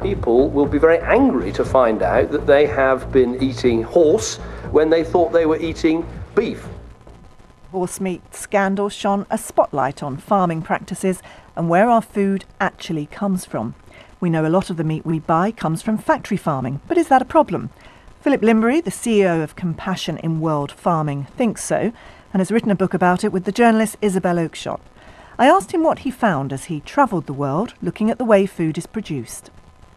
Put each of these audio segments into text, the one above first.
people will be very angry to find out that they have been eating horse when they thought they were eating beef. Horse meat scandal shone a spotlight on farming practices and where our food actually comes from. We know a lot of the meat we buy comes from factory farming, but is that a problem? Phillip Lymbery, the CEO of Compassion in World Farming, thinks so, and has written a book about it with the journalist Isabel Oakeshott. I asked him what he found as he travelled the world looking at the way food is produced.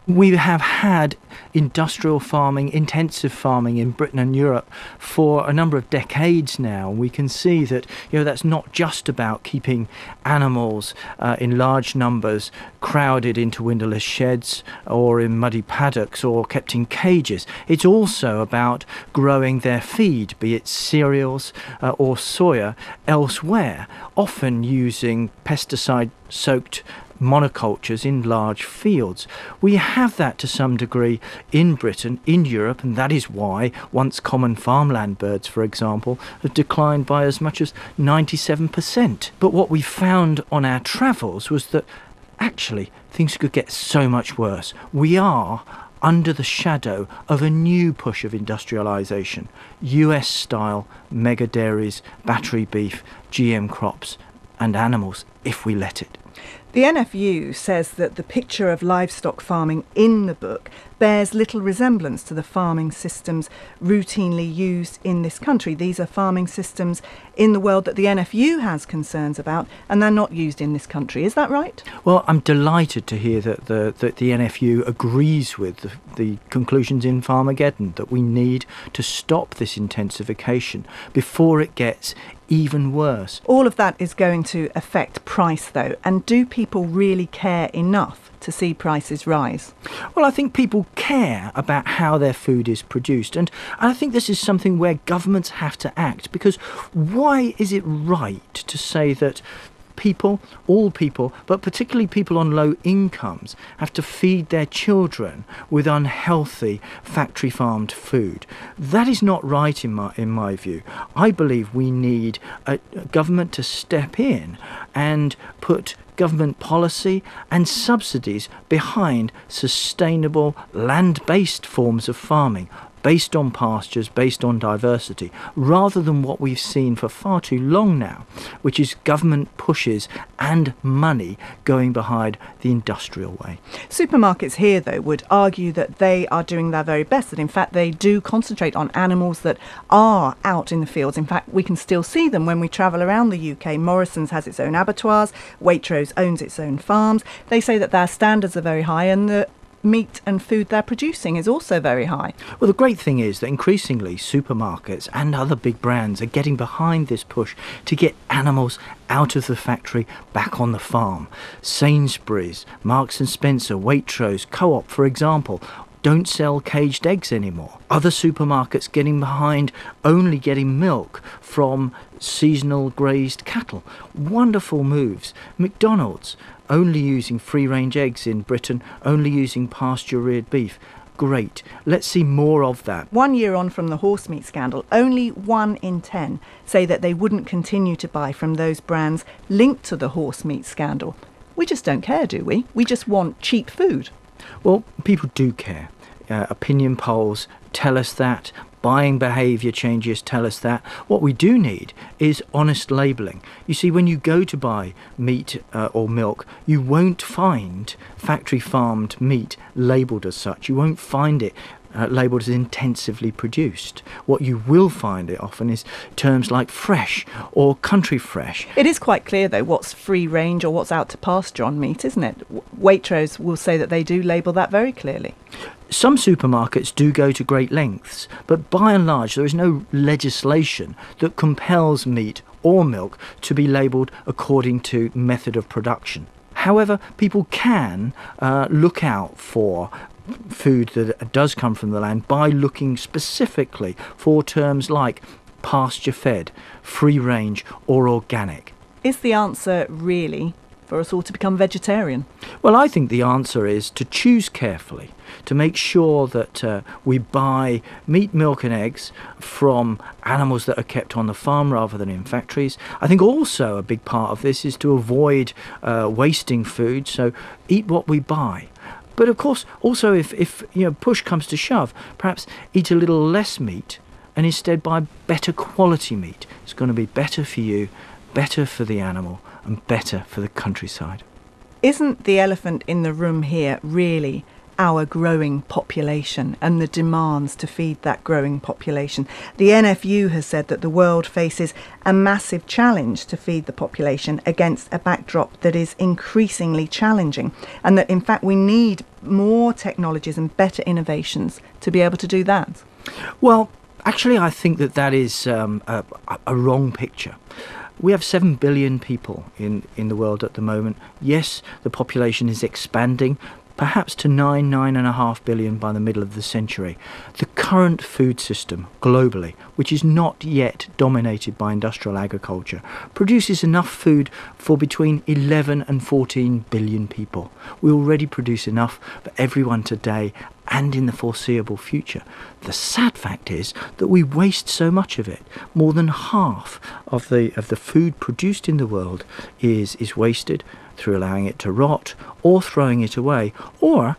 We have had industrial farming, intensive farming in Britain and Europe for a number of decades now. We can see that that's not just about keeping animals in large numbers crowded into windowless sheds or in muddy paddocks or kept in cages. It's also about growing their feed, be it cereals or soya, elsewhere, often using pesticide-soaked monocultures in large fields. We have that to some degree in Britain, in Europe, and that is why once common farmland birds, for example, have declined by as much as 97%. But what we found on our travels was that actually things could get so much worse. We are under the shadow of a new push of industrialisation, US-style mega dairies, battery beef, GM crops and animals, if we let it. The NFU says that the picture of livestock farming in the book bears little resemblance to the farming systems routinely used in this country. These are farming systems in the world that the NFU has concerns about, and they're not used in this country. Is that right? Well, I'm delighted to hear that the NFU agrees with the conclusions in Farmageddon, that we need to stop this intensification before it gets even worse. All of that is going to affect price, though, and do people really care enough to see prices rise? Well, I think people care about how their food is produced, and I think this is something where governments have to act, because why is it right to say that people, all people, but particularly people on low incomes, have to feed their children with unhealthy factory farmed food? That is not right in my view. I believe we need a government to step in and put government policy and subsidies behind sustainable land-based forms of farming, based on pastures, based on diversity, rather than what we've seen for far too long now, which is government pushes and money going behind the industrial way. Supermarkets here, though, would argue that they are doing their very best, that in fact they do concentrate on animals that are out in the fields. In fact, we can still see them when we travel around the UK. Morrison's has its own abattoirs, Waitrose owns its own farms. They say that their standards are very high and the meat and food they're producing is also very high. Well, the great thing is that increasingly supermarkets and other big brands are getting behind this push to get animals out of the factory back on the farm. Sainsbury's, Marks and Spencer, Waitrose, Co-op, for example, don't sell caged eggs anymore. Other supermarkets getting behind only getting milk from seasonal grazed cattle. Wonderful moves. McDonald's only using free-range eggs in Britain, only using pasture-reared beef. Great. Let's see more of that. 1 year on from the horse meat scandal, only 1 in 10 say that they wouldn't continue to buy from those brands linked to the horse meat scandal. We just don't care, do we? We just want cheap food. Well, people do care. Opinion polls tell us that. Buying behaviour changes tell us that. What we do need is honest labelling. You see, when you go to buy meat or milk, you won't find factory farmed meat labelled as such. You won't find it labelled as intensively produced. What you will find it often is terms like fresh or country fresh. It is quite clear, though, what's free range or what's out to pasture on meat, isn't it? Waitrose will say that they do label that very clearly. Some supermarkets do go to great lengths, but by and large there is no legislation that compels meat or milk to be labelled according to method of production. However, people can look out for food that does come from the land by looking specifically for terms like pasture-fed, free-range or organic. Is the answer really for us all to become vegetarian? Well, I think the answer is to choose carefully, to make sure that we buy meat, milk and eggs from animals that are kept on the farm rather than in factories. I think also a big part of this is to avoid wasting food, so eat what we buy. But of course, also if push comes to shove, perhaps eat a little less meat and instead buy better quality meat. It's going to be better for you, better for the animal, and better for the countryside. Isn't the elephant in the room here really our growing population and the demands to feed that growing population? The NFU has said that the world faces a massive challenge to feed the population against a backdrop that is increasingly challenging, and that in fact we need more technologies and better innovations to be able to do that. Well, actually I think that is a wrong picture. We have 7 billion people in the world at the moment. Yes, the population is expanding, perhaps to 9.5 billion by the middle of the century. The current food system globally, which is not yet dominated by industrial agriculture, produces enough food for between 11 and 14 billion people. We already produce enough for everyone today and in the foreseeable future. The sad fact is that we waste so much of it. More than half of the food produced in the world is wasted through allowing it to rot or throwing it away. Or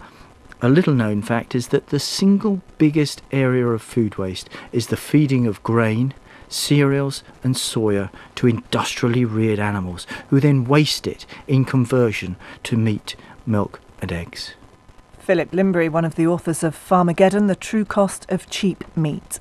a little known fact is that the single biggest area of food waste is the feeding of grain, cereals and soya to industrially reared animals, who then waste it in conversion to meat, milk and eggs. Phillip Lymbery, one of the authors of Farmageddon, The True Cost of Cheap Meat.